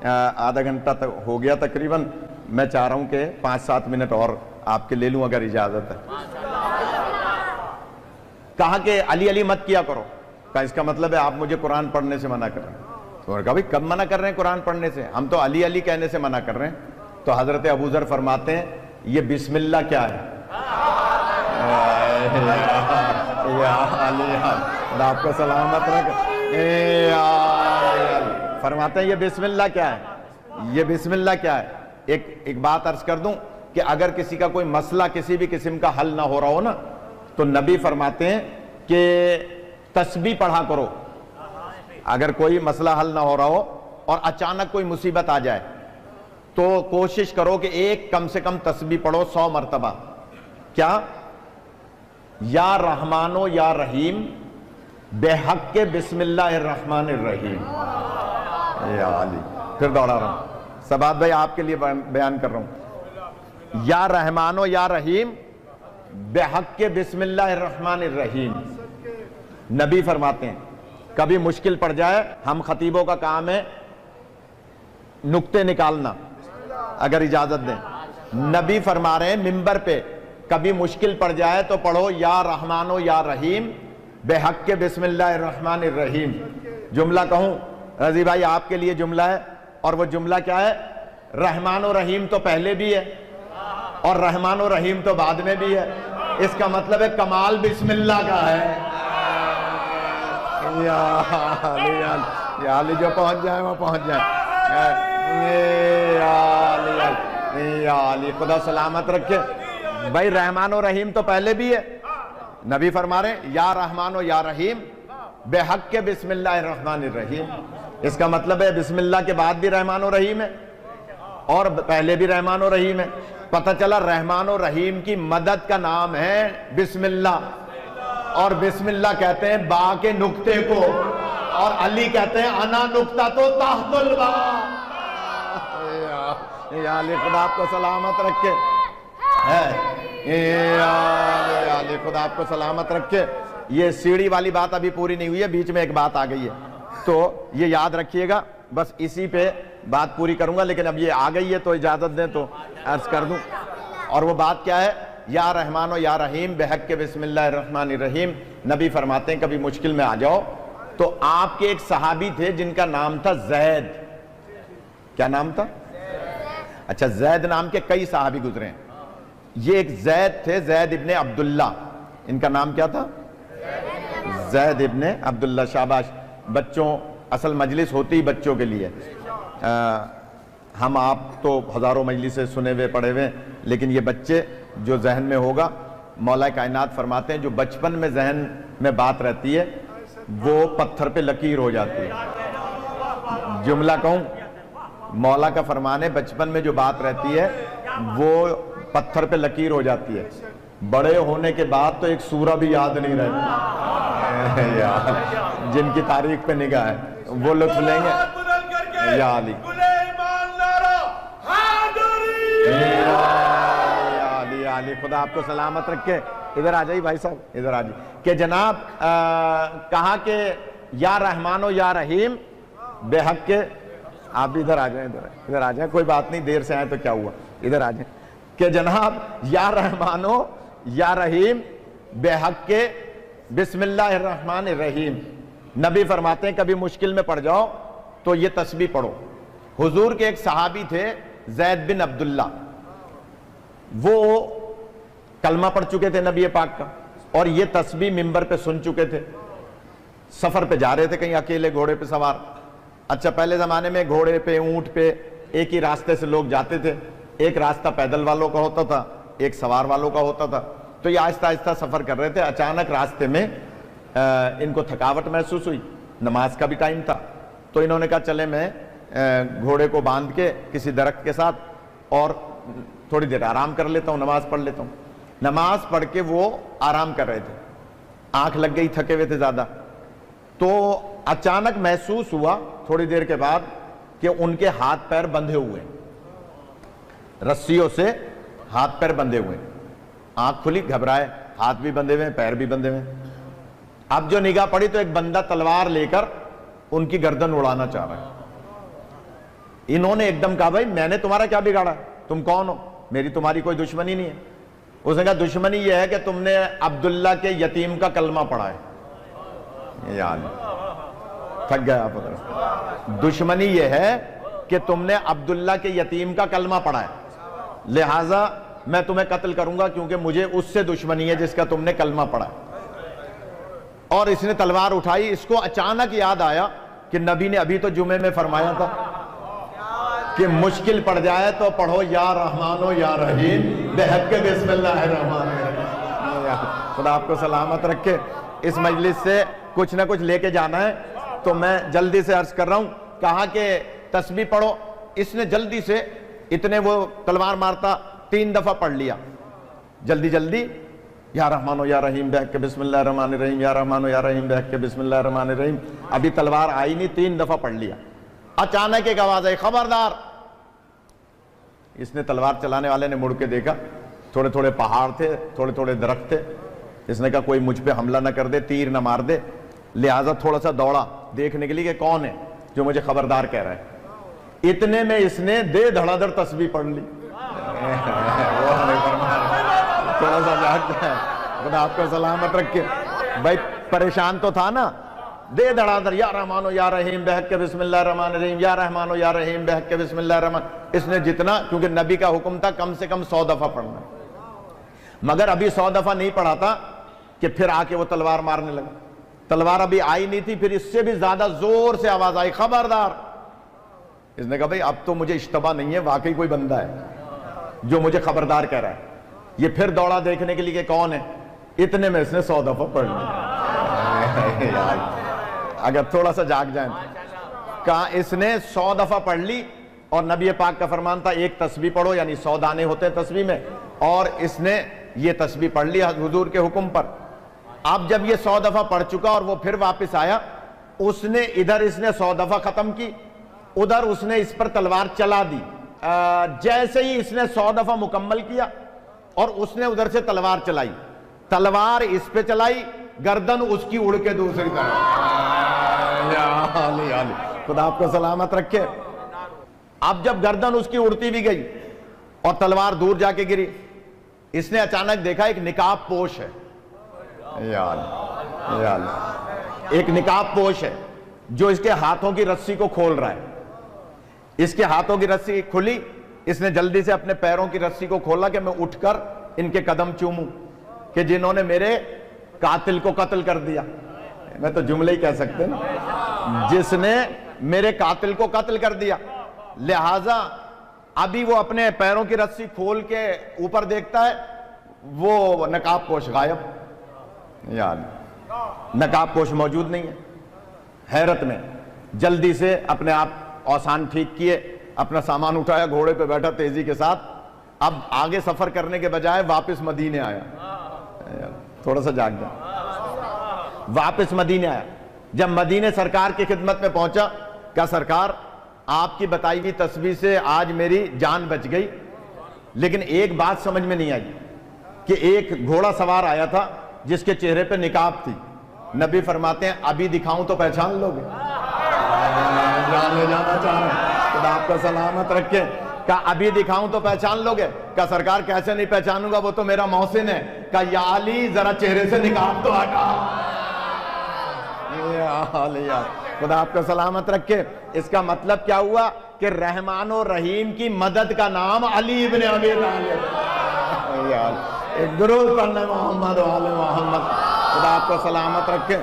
آدھا گھنٹہ ہو گیا تقریباً. میں چاہ رہا ہوں کہ 5-7 منٹ اور آپ کے لے لوں اگر اجازت ہے. کہا کہ علی علی مت کیا کرو. کہا اس کا مطلب ہے آپ مجھے قرآن پڑھنے سے منع کر رہے ہیں. تو کہا بھائی کب منع کر رہے ہیں قرآن پڑھنے سے؟ ہم تو علی علی کہنے سے منع کر رہے ہیں. تو حضرت ابو ذر فرماتے ہیں یہ بسم اللہ کیا ہے؟ یا علی خدا آپ کو سلامت رکھے. فرماتے ہیں یہ بسم اللہ کیا ہے؟ یہ بسم اللہ کیا ہے؟ ایک بات عرض کر دوں کہ اگر کسی کا کوئی مسئلہ کسی بھی قسم کا حل نہ ہو رہا ہو نا تو نبی فرماتے ہیں کہ تسبیح پڑھا کرو. اگر کوئی مسئلہ حل نہ ہو رہا ہو اور اچانک کوئی مصیبت آ جائے تو کوشش کرو کہ ایک کم سے کم تسبیح پڑھو 100 مرتبہ. کیا؟ یا رحمانو یا رحیم بے حق کے بسم اللہ الرحمن الرحیم. یا علی پھر دوڑا رہا ہوں. سبات بھائی آپ کے لیے بیان کر رہا ہوں. یا رحمانو یا رحیم بے حق کے بسم اللہ الرحمن الرحیم. نبی فرماتے ہیں کبھی مشکل پڑ جائے، ہم خطیبوں کا کام ہے نکتے نکالنا، اگر اجازت دیں. نبی فرما رہے ہیں منبر پہ کبھی مشکل پڑ جائے تو پڑھو یا رحمانو یا رحیم بے حق کے بسم اللہ الرحمن الرحیم. جملہ کہوں رضی بھائی آپ کے لیے جملہ ہے، اور وہ جملہ کیا ہے؟ رحمان و رحیم تو پہلے بھی ہے اور رحمان و رحیم تو بعد میں بھی ہے. اس کا مطلب ہے کمال بسم اللہ کا ہے. یا علی جو پہنچ جائے وہ پہنچ جائے. یا علی خدا سلامت رکھے. بھائی رحمان و رحیم تو پہلے بھی ہے. نبی فرما رہے ہیں یا رحمان و یا رحیم بے حق کے بسم اللہ الرحمن الرحیم. اس کا مطلب ہے بسم اللہ کے بعد بھی رحمان و رحیم ہے اور پہلے بھی رحمان و رحیم ہے. پتہ چلا رحمان و رحیم کی مدد کا نام ہے بسم اللہ. اور بسم اللہ کہتے ہیں با کے نقطے کو، اور علی کہتے ہیں انا نقطہ تو تحت البا. یا علی خدا آپ کو سلامت رکھے. یا علی خدا آپ کو سلامت رکھے. یہ سیڑھی والی بات ابھی پوری نہیں ہوئی ہے، بیچ میں ایک بات آ گئی ہے تو یہ یاد رکھیے گا. بس اسی پہ بات پوری کروں گا، لیکن اب یہ آ گئی ہے تو اجازت دیں تو عرض کر دوں. اور وہ بات کیا ہے؟ یا رحمان و یا رحیم بے حق کے بسم اللہ الرحمن الرحیم. نبی فرماتے ہیں کبھی مشکل میں آ جاؤ تو آپ کے ایک صحابی تھے جن کا نام تھا زید. کیا نام تھا؟ اچھا زید نام کے کئی صحابی گزرے ہیں. یہ ایک زید تھے، زید ابن عبداللہ. ان کا نام کیا تھا؟ زید ابن عبداللہ. شاباش. بچوں اصل مجلس ہوتی ہی بچوں کے لیے. ہم آپ تو ہزاروں مجلسیں سنے ہوئے پڑھے ہوئے، لیکن یہ بچے جو ذہن میں ہوگا، مولا کائنات فرماتے ہیں جو بچپن میں ذہن میں بات رہتی ہے وہ پتھر پہ لکیر ہو جاتی ہے. جملہ کہوں، مولا کا فرمان ہے بچپن میں جو بات رہتی ہے وہ پتھر پہ لکیر ہو جاتی ہے. بڑے ہونے کے بعد تو ایک سورہ بھی یاد نہیں رہتی. جن کی تاریخ پہ نگاہ ہے وہ لطف لیں گے. یا علی علی خدا آپ کو سلامت رکھے. ادھر آ جائیے بھائی صاحب، ادھر آ جائیے. کہ جناب کہا کہ یا رحمان و یا رحیم بے حق کے. آپ بھی ادھر آ جائیں، ادھر آ جائیں، کوئی بات نہیں، دیر سے آئے تو کیا ہوا، ادھر آ جائیں. کہ جناب یا رحمان و یا رحیم بے حق کے بسم اللہ الرحمن الرحیم. نبی فرماتے ہیں کبھی مشکل میں پڑ جاؤ تو یہ تسبیح پڑھو. حضور کے ایک صحابی تھے زید بن عبداللہ. وہ کلمہ پڑھ چکے تھے نبی پاک کا اور یہ تسبیح منبر پہ سن چکے تھے. سفر پہ جا رہے تھے کہیں اکیلے گھوڑے پہ سوار. اچھا پہلے زمانے میں گھوڑے پہ اونٹ پہ ایک ہی راستے سے لوگ جاتے تھے. ایک راستہ پیدل والوں کا ہوتا تھا، ایک سوار والوں کا ہوتا تھا. تو یہ آہستہ آہستہ سفر کر رہے تھے. اچانک راستے میں ان کو تھکاوٹ محسوس ہوئی، نماز کا بھی ٹائم تھا. تو انہوں نے کہا چلے میں گھوڑے کو باندھ کے کسی درخت کے ساتھ اور تھوڑی دیر آرام کر لیتا ہوں، نماز پڑھ لیتا ہوں. نماز پڑھ کے وہ آرام کر رہے تھے، آنکھ لگ گئی، تھکے ہوئے تھے زیادہ. تو اچانک محسوس ہوا تھوڑی دیر کے بعد کہ ان کے ہاتھ پیر بندھے ہوئے، رسیوں سے ہاتھ پیر بندھے ہوئے. آنکھ کھلی، گھبرائے، ہاتھ بھی بندھے ہوئے، پیر بھی بندھے ہوئے. اب جو نگاہ پڑی تو ایک بندہ تلوار لے کر ان کی گردن اڑانا چاہ رہا ہے. انہوں نے ایک دم کہا بھائی میں نے تمہارا کیا بگاڑا، تم کون ہو، میری تمہاری کوئی دشمنی نہیں ہے۔ اس نے کہا دشمنی یہ ہے کہ تم نے عبداللہ کے یتیم کا کلمہ پڑھا ہے۔ یاد تھک گیا آپ، دشمنی یہ ہے کہ تم نے عبداللہ کے یتیم کا کلمہ پڑھا ہے، لہٰذا میں تمہیں قتل کروں گا کیونکہ مجھے اس سے دشمنی ہے جس کا تم نے کلمہ پڑھا ہے۔ اور اس نے تلوار اٹھائی، اس کو اچانک یاد آیا کہ نبی نے ابھی تو جمعے میں فرمایا تھا کہ مشکل پڑ جائے تو پڑھو یا رحمان و یا رحیم بحق بسم اللہ الرحمن الرحیم۔ خدا آپ کو سلامت رکھے۔ اس مجلس سے کچھ نہ کچھ لے کے جانا ہے، تو میں جلدی سے عرض کر رہا ہوں، کہا کہ تسبیح پڑھو۔ اس نے جلدی سے، اتنے وہ تلوار مارتا 3 دفعہ پڑھ لیا، جلدی جلدی، یا رحمان و یا رحیم بحق بسم اللہ الرحمن الرحیم، یا رحمان و یا رحیم بحق بسم اللہ الرحمن الرحیم۔ ابھی تلوار آئی نہیں، 3 دفعہ پڑھ لیا۔ اچانک ایک آواز آئی، خبردار۔ اس نے تلوار چلانے والے نے مڑ کے دیکھا، تھوڑے تھوڑے پہاڑ تھے، تھوڑے تھوڑے درخت تھے۔ اس نے کہا کوئی مجھ پہ حملہ نہ کر دے، تیر نہ مار دے، لہٰذا تھوڑا سا دوڑا دیکھنے کے لیے کہ کون ہے جو مجھے خبردار کہہ رہا ہے۔ اتنے میں اس نے دے دھڑا دھڑ تسبیح پڑھ لی۔ تھوڑا سا جاگ جائے، خدا آپ کو سلامت رکھے۔ بھائی پریشان تو تھا نا، دے دھڑا دھڑ یا رحمان و یا رحیم بحق بسم اللہ الرحمن الرحیم، یا رحمان و یا رحیم بحق بسم اللہ الرحمن۔ اس نے جتنا، کیونکہ نبی کا حکم تھا کم سے کم 100 دفعہ پڑھنا، مگر ابھی 100 دفعہ نہیں پڑھا تھا کہ پھر آ کے وہ تلوار مارنے لگا۔ تلوار ابھی آئی نہیں تھی، پھر اس سے بھی زیادہ زور سے آواز آئی، خبردار۔ اس نے کہا بھائی اب تو مجھے اشتباہ نہیں ہے، واقعی کوئی بندہ ہے جو مجھے خبردار کہہ رہا ہے۔ یہ پھر دوڑا دیکھنے کے لیے کہ کون ہے، اتنے میں اس نے 100 دفعہ پڑھ لیا۔ اگر تھوڑا سا جاگ جائیں، کہا اس نے 100 دفعہ پڑھ لی، اور نبی پاک کا فرمان تھا ایک تسبیح پڑھو، یعنی 100 دانے ہوتے ہیں تسبیح میں، اور اس نے یہ تسبیح پڑھ لی حضور کے حکم پر۔ اب جب یہ 100 دفعہ پڑھ چکا اور وہ پھر واپس آیا، اس نے ادھر اس نے 100 دفعہ ختم کی، ادھر اس نے اس پر تلوار چلا دی۔ جیسے ہی اس نے 100 دفعہ مکمل کیا اور اس نے ادھر سے تلوار چلائی، تلوار اس پہ چلائی، گردن اس کی اڑ کے دوسری طرف۔ خدا آپ کو سلامت رکھے۔ اب جب گردن اس کی اڑتی بھی گئی اور تلوار دور جا کے گری، اس نے اچانک دیکھا ایک نقاب پوش ہے، ایک نقاب پوش ہے جو اس کے ہاتھوں کی رسی کو کھول رہا ہے۔ اس کے ہاتھوں کی رسی کھلی، اس نے جلدی سے اپنے پیروں کی رسی کو کھولا کہ میں اٹھ کر ان کے قدم چوموں کہ جنہوں نے میرے قاتل کو قتل کر دیا۔ میں تو جملے ہی کہہ سکتے نا، جس نے میرے قاتل کو قتل کر دیا۔ لہٰذا ابھی وہ اپنے پیروں کی رسی کھول کے اوپر دیکھتا ہے، وہ نقاب پوش غائب، نقاب پوش موجود نہیں ہے۔ حیرت میں جلدی سے اپنے آپ اوسان ٹھیک کیے، اپنا سامان اٹھایا، گھوڑے پہ بیٹھا تیزی کے ساتھ، اب آگے سفر کرنے کے بجائے واپس مدینے آیا۔ تھوڑا سا جاگ جائے، واپس مدینے آیا۔ جب مدینے سرکار کی خدمت میں پہنچا، کہا سرکار آپ کی بتائی ہوئی تسبیح سے آج میری جان بچ گئی، لیکن ایک بات سمجھ میں نہیں آئی کہ ایک گھوڑا سوار آیا تھا جس کے چہرے پہ نقاب تھی۔ نبی فرماتے ہیں ابھی دکھاؤں تو پہچان لوگے؟ جانے جانا چاہ رہے ہیں، خدا آپ کا سلامت رکھے۔ کہا ابھی دکھاؤں تو پہچان لوگے؟ کہا سرکار کیسے نہیں پہچانوں گا، وہ تو میرا محسن ہے۔ کہا یا علی ذرا چہرے سے نقاب تو ہٹا۔ خدا آپ کا سلامت رکھے۔ اس کا مطلب کیا ہوا کہ رحمان و رحیم کی مدد کا نام علی ابن ابی طالب۔ ایک درود پڑھنے محمد و آل محمد۔ خدا آپ کو سلامت رکھے۔